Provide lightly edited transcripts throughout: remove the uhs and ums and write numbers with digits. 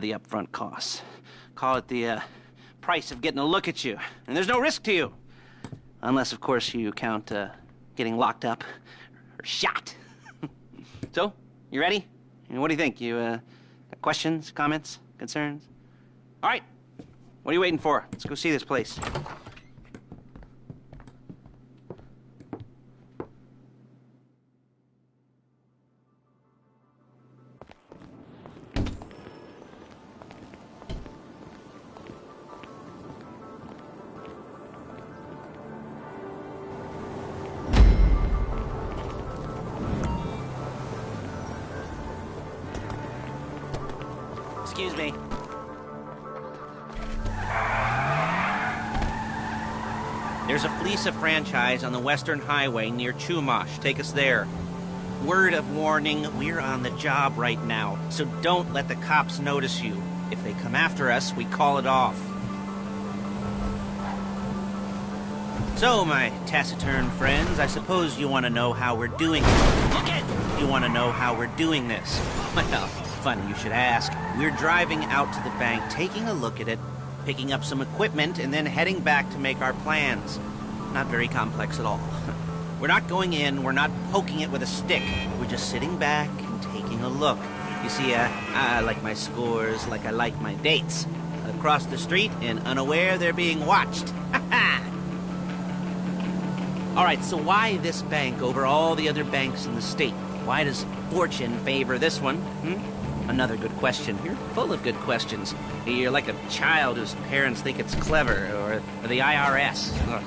the upfront costs. Call it the price of getting a look at you. And there's no risk to you. Unless, of course, you count getting locked up or shot. So, you ready? What do you think? You got questions, comments, concerns? All right. What are you waiting for? Let's go see this place. Excuse me. There's a Fleece franchise on the Western Highway near Chumash. Take us there. Word of warning, we're on the job right now, so don't let the cops notice you. If they come after us, we call it off. So, my taciturn friends, I suppose you want to know how we're doing it. Look it! You want to know how we're doing this. Well, funny you should ask. We're driving out to the bank, taking a look at it, picking up some equipment, and then heading back to make our plans. Not very complex at all. We're not going in, we're not poking it with a stick. We're just sitting back and taking a look. You see, I like my scores like I like my dates. Across the street and unaware they're being watched. All right, so why this bank over all the other banks in the state? Why does fortune favor this one? Another good question. You're full of good questions. You're like a child whose parents think it's clever, or the IRS. Ugh.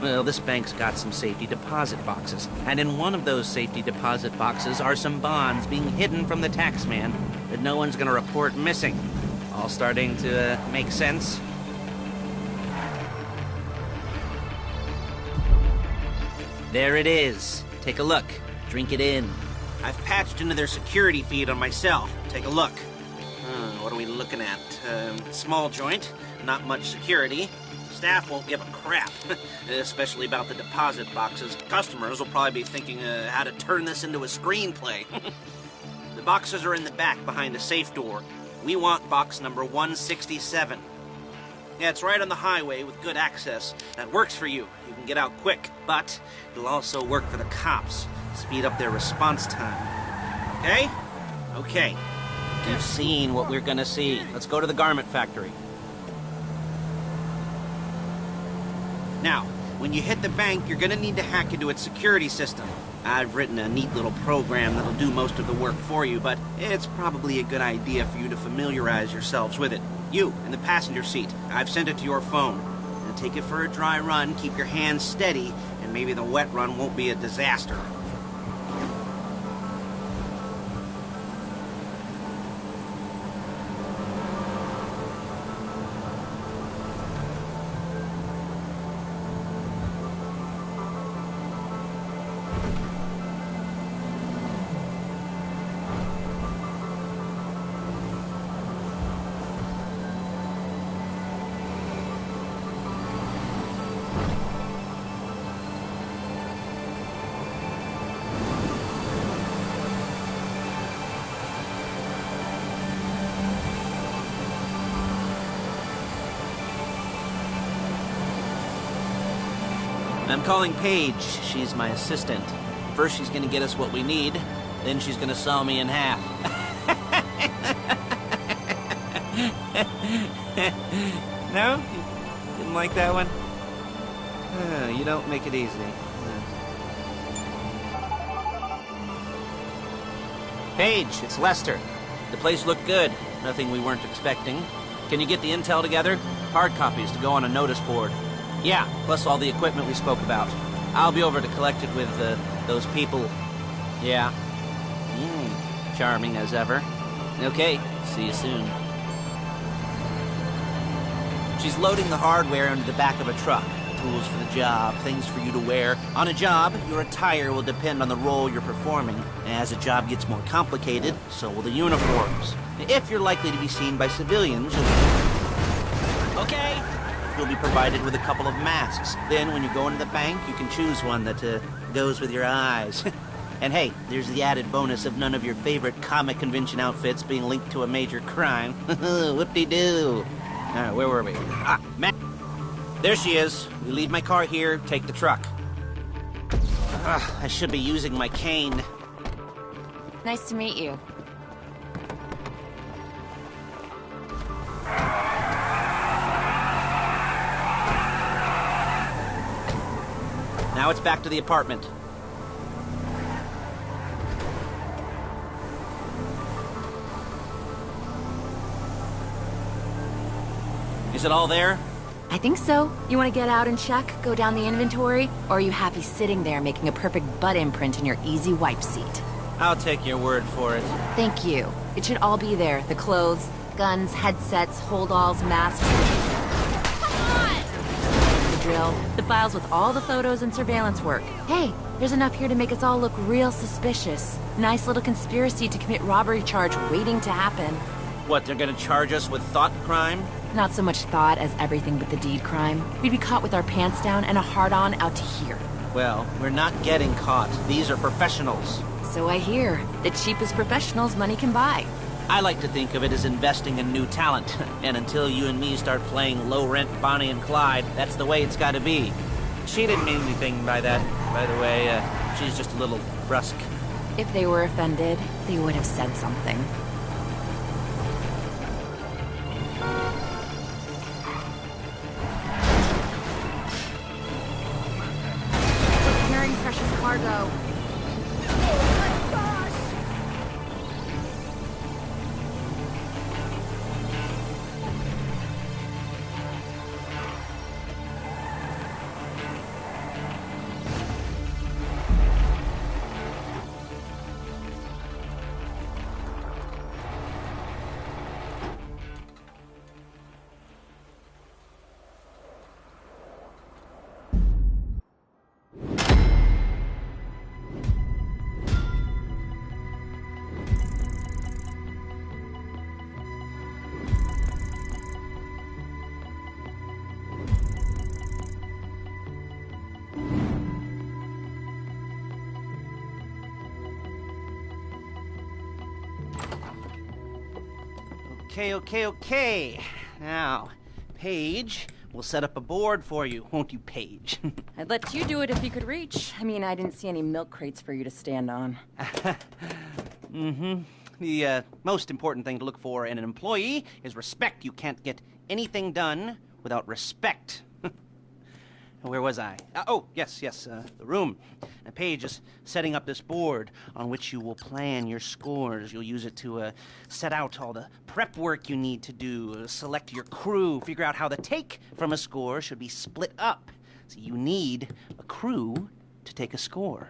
Well, this bank's got some safety deposit boxes, and in one of those safety deposit boxes are some bonds being hidden from the tax man that no one's gonna report missing. All starting to make sense? There it is. Take a look. Drink it in. I've patched into their security feed on myself. Take a look. What are we looking at? Small joint, not much security. Staff won't give a crap, especially about the deposit boxes. Customers will probably be thinking how to turn this into a screenplay. The boxes are in the back behind a safe door. We want box number 167. Yeah, it's right on the highway with good access. That works for you. You can get out quick, but it'll also work for the cops. Speed up their response time. Okay? Okay. You've seen what we're gonna see. Let's go to the garment factory. Now, when you hit the bank, you're gonna need to hack into its security system. I've written a neat little program that'll do most of the work for you, but it's probably a good idea for you to familiarize yourselves with it. You, in the passenger seat. I've sent it to your phone. Now take it for a dry run, keep your hands steady, and maybe the wet run won't be a disaster. I'm calling Paige. She's my assistant. First, she's gonna get us what we need. Then she's gonna saw me in half. No? You didn't like that one? You don't make it easy. Paige, it's Lester. The place looked good. Nothing we weren't expecting. Can you get the intel together? Hard copies to go on a notice board. Yeah, plus all the equipment we spoke about. I'll be over to collect it with, those people. Yeah. Charming as ever. Okay, see you soon. She's loading the hardware into the back of a truck. Tools for the job, things for you to wear. On a job, your attire will depend on the role you're performing. As the job gets more complicated, so will the uniforms. If you're likely to be seen by civilians, okay, you'll be provided with a couple of masks. Then when you go into the bank, you can choose one that goes with your eyes. And hey, there's the added bonus of none of your favorite comic convention outfits being linked to a major crime. Whoop-de-doo. Where were we? Ah, Matt. There she is. You leave my car here, take the truck. I should be using my cane. Nice to meet you. Now it's back to the apartment. Is it all there? I think so. You want to get out and check, go down the inventory? Or are you happy sitting there making a perfect butt imprint in your easy wipe seat? I'll take your word for it. Thank you. It should all be there. The clothes, guns, headsets, holdalls, masks. Come on! The drill. The files with all the photos and surveillance work. Hey, there's enough here to make us all look real suspicious. Nice little conspiracy to commit robbery charge waiting to happen. What, they're gonna charge us with thought crime? Not so much thought as everything but the deed crime. We'd be caught with our pants down and a hard-on out to here. Well, we're not getting caught. These are professionals. So I hear. The cheapest professionals money can buy. I like to think of it as investing in new talent. And until you and me start playing low-rent Bonnie and Clyde, that's the way it's gotta be. She didn't mean anything by that, by the way. She's just a little brusque. If they were offended, they would have said something. Precious cargo. Okay. Now, Paige, we'll set up a board for you, won't you, Paige? I'd let you do it if you could reach. I mean, I didn't see any milk crates for you to stand on. The most important thing to look for in an employee is respect. You can't get anything done without respect. Where was I? Yes, the room. Paige is setting up this board on which you will plan your scores. You'll use it to set out all the prep work you need to do, select your crew, figure out how the take from a score should be split up. So you need a crew to take a score.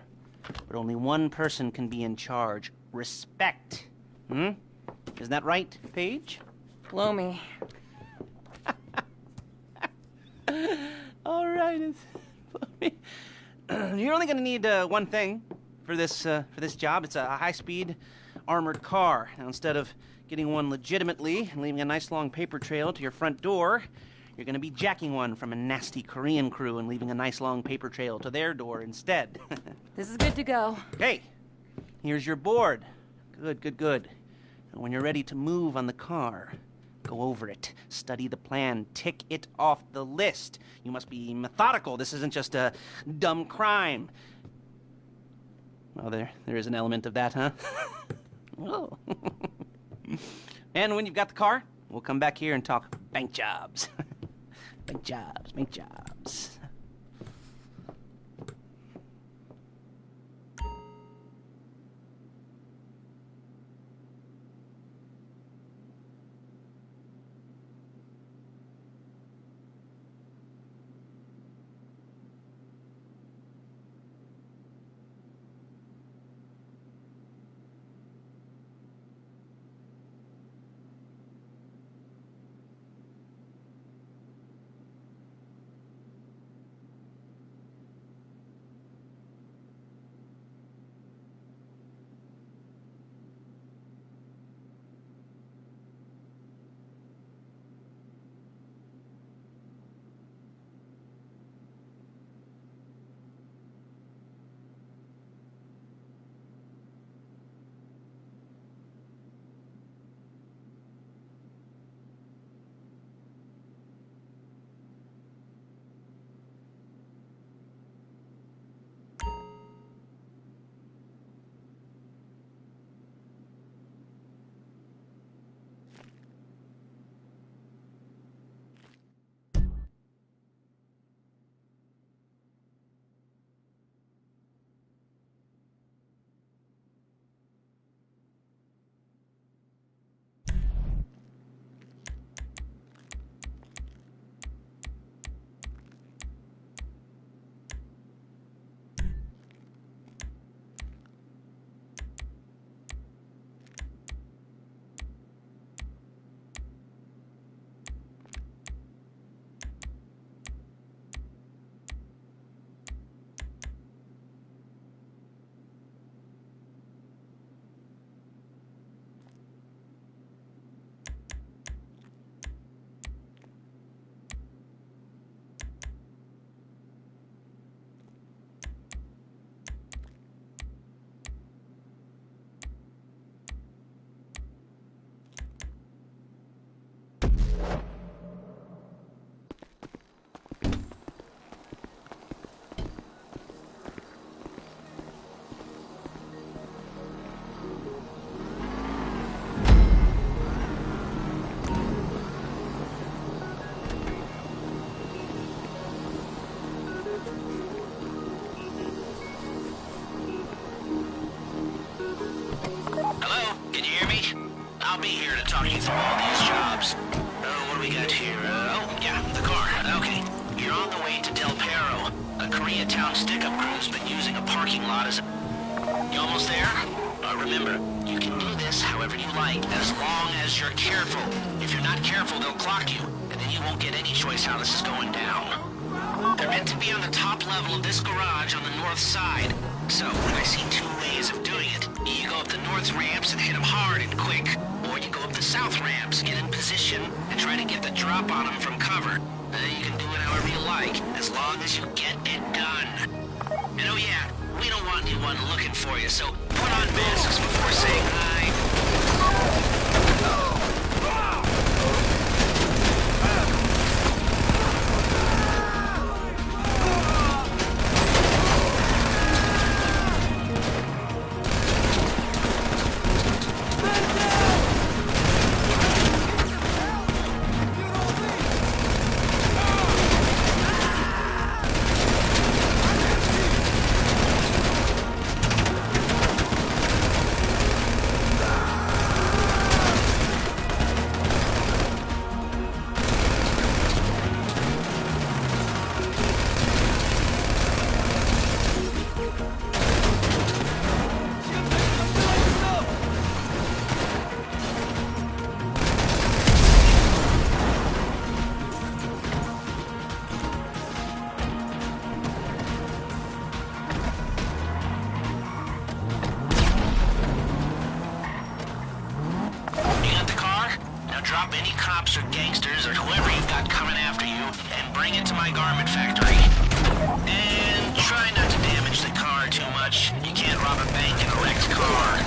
But only one person can be in charge. Respect. Isn't that right, Paige? Blow me. All right. You're only going to need one thing for this job. It's a high-speed armored car. Now, instead of getting one legitimately and leaving a nice long paper trail to your front door, you're going to be jacking one from a nasty Korean crew and leaving a nice long paper trail to their door instead. This is good to go. Hey, here's your board. Good. And when you're ready to move on the car, go over it, study the plan, tick it off the list. You must be methodical. This isn't just a dumb crime. Well, there is an element of that, huh? Oh. And when you've got the car, we'll come back here and talk bank jobs. Bank jobs. parking lot is... You almost there? Remember, you can do this however you like, as long as you're careful. If you're not careful, they'll clock you, and then you won't get any choice how this is going down. They're meant to be on the top level of this garage on the north side. So, I see two ways of doing it. You go up the north ramps and hit them hard and quick, or you go up the south ramps, get in position, and try to get the drop on them from cover. You can do it however you like, as long as you get it done. And oh yeah, we don't want anyone looking for you, so put on masks before saying hi. Drop any cops or gangsters or whoever you've got coming after you and bring it to my garment factory. And try not to damage the car too much. You can't rob a bank in a wrecked car.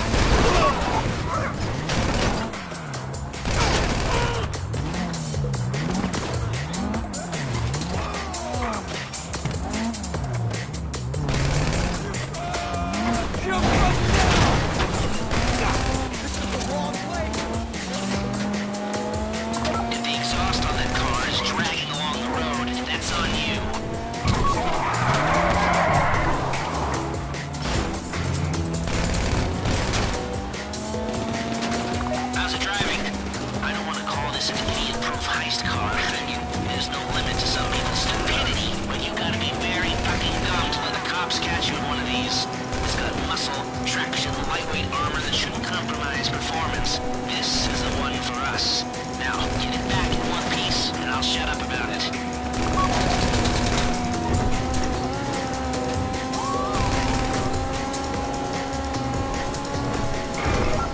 Heist car. I mean, there's no limit to some people's stupidity, but you gotta be very fucking dumb to let the cops catch you in one of these. It's got muscle, traction, lightweight armor that shouldn't compromise performance. This is the one for us. Now, get it back in one piece, and I'll shut up about it.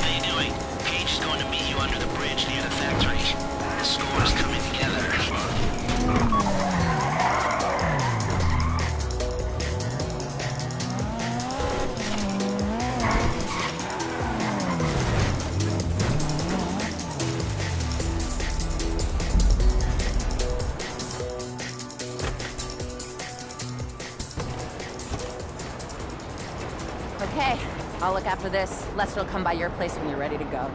How you doing? Paige is going to meet you under the bridge near the factory. The score's coming together. Okay, I'll look after this. Lester will come by your place when you're ready to go.